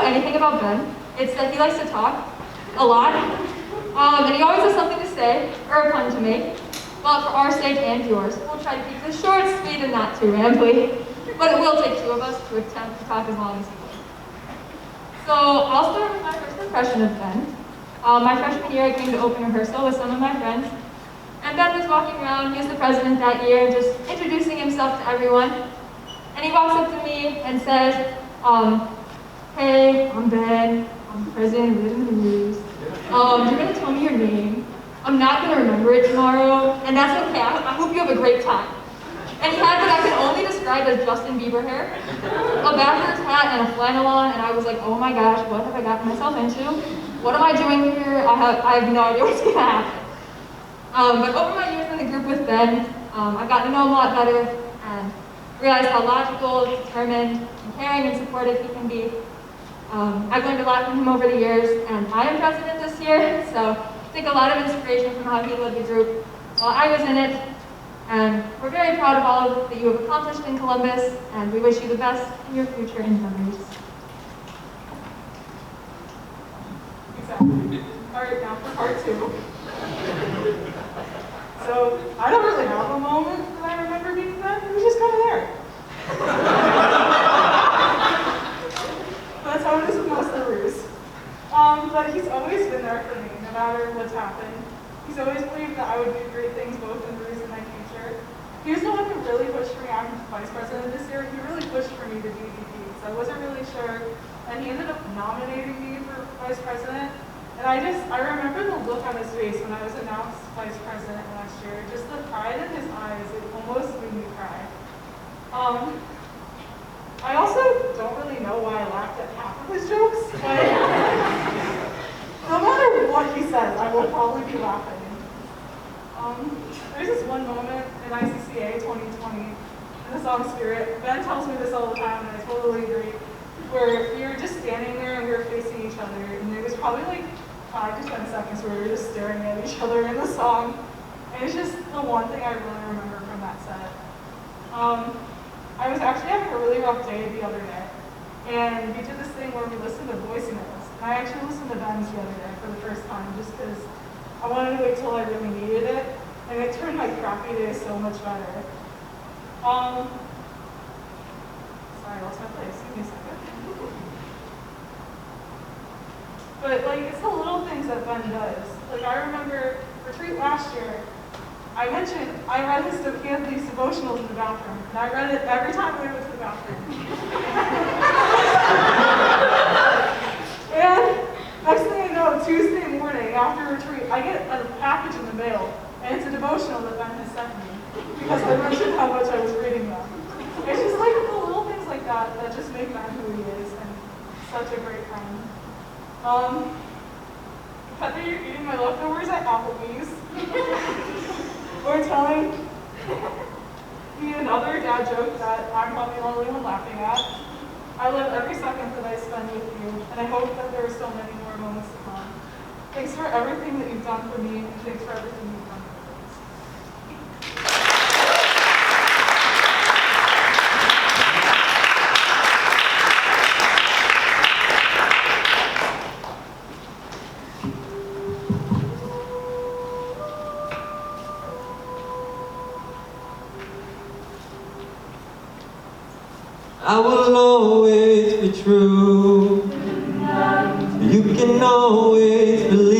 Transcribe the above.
anything about Ben, it's that he likes to talk a lot, and he always has something to say, or a pun to make. Well, for our sake and yours, we'll try to keep this short, sweet, and not too rambly, but it will take two of us to attempt to talk as long as he will. So I'll start with my first impression of Ben. My freshman year, I came to open rehearsal with some of my friends, and Ben was walking around. He was the president that year, just introducing himself to everyone. And he walks up to me and says, "Hey, I'm Ben. I'm the president of Live in the News. You're gonna tell me your name. I'm not gonna remember it tomorrow, and that's okay. I hope you have a great time." And he had what I can only describe as Justin Bieber hair, a backwards hat, and a flannel on, and I was like, oh my gosh, what have I gotten myself into? What am I doing here? I have no idea what's gonna happen. But over my years in the group with Ben, I've gotten to know him a lot better and realized how logical, determined, and caring and supportive he can be. I've learned a lot from him over the years, and I am president this year, so I take a lot of inspiration from how he led the group while I was in it. And we're very proud of all that you have accomplished in Columbus, and we wish you the best in your future endeavors. Exactly. All right, now for part two. So, I don't really have a moment that I remember being Ben. He was just kind of there. That's how it is with most of the ruse. But he's always been there for me, no matter what's happened. He's always believed that I would do great things both in ruse and my future. He was the one who really pushed for me. I'm vice president this year. He really pushed for me to be VP. So I wasn't really sure. And he ended up nominating me for vice president. And I remember the look on his face when I was announced vice president last year. Just the pride in his eyes, it almost made me cry. I also don't really know why I laughed at half of his jokes, but no matter what he says, I will probably be laughing. There's this one moment in ICCA 2020, in the song Spirit. Ben tells me this all the time, and I totally agree, where we were just standing there and we were facing each other, and it was probably like 5 to 10 seconds where we were just staring at each other in the song. And it's just the one thing I really remember from that set. I was actually having a really rough day the other day, and we did this thing where we listened to voicemails. And I actually listened to Ben's the other day for the first time, just because I wanted to wait till I really needed it, and it turned my crappy day so much better. Sorry, I lost my place. Give me a second. But like, it's the little things that Ben does. Like, I remember retreat last year. I mentioned I read he had these devotionals in the bathroom, and I read it every time we went to the bathroom. And next thing I know, Tuesday morning after retreat, I get a package in the mail, and it's a devotional that Ben has sent me because I mentioned how much I was reading them. It's just like the little things like that that just make Ben who he is and such a great friend. Whether you're eating my leftovers at Applebee's or telling me another dad joke that I'm probably the only one laughing at, I love every second that I spend with you, and I hope that there are so many more moments to come. Thanks for everything that you've done for me, and thanks for everything you've done for others. I will always be true. You can always believe.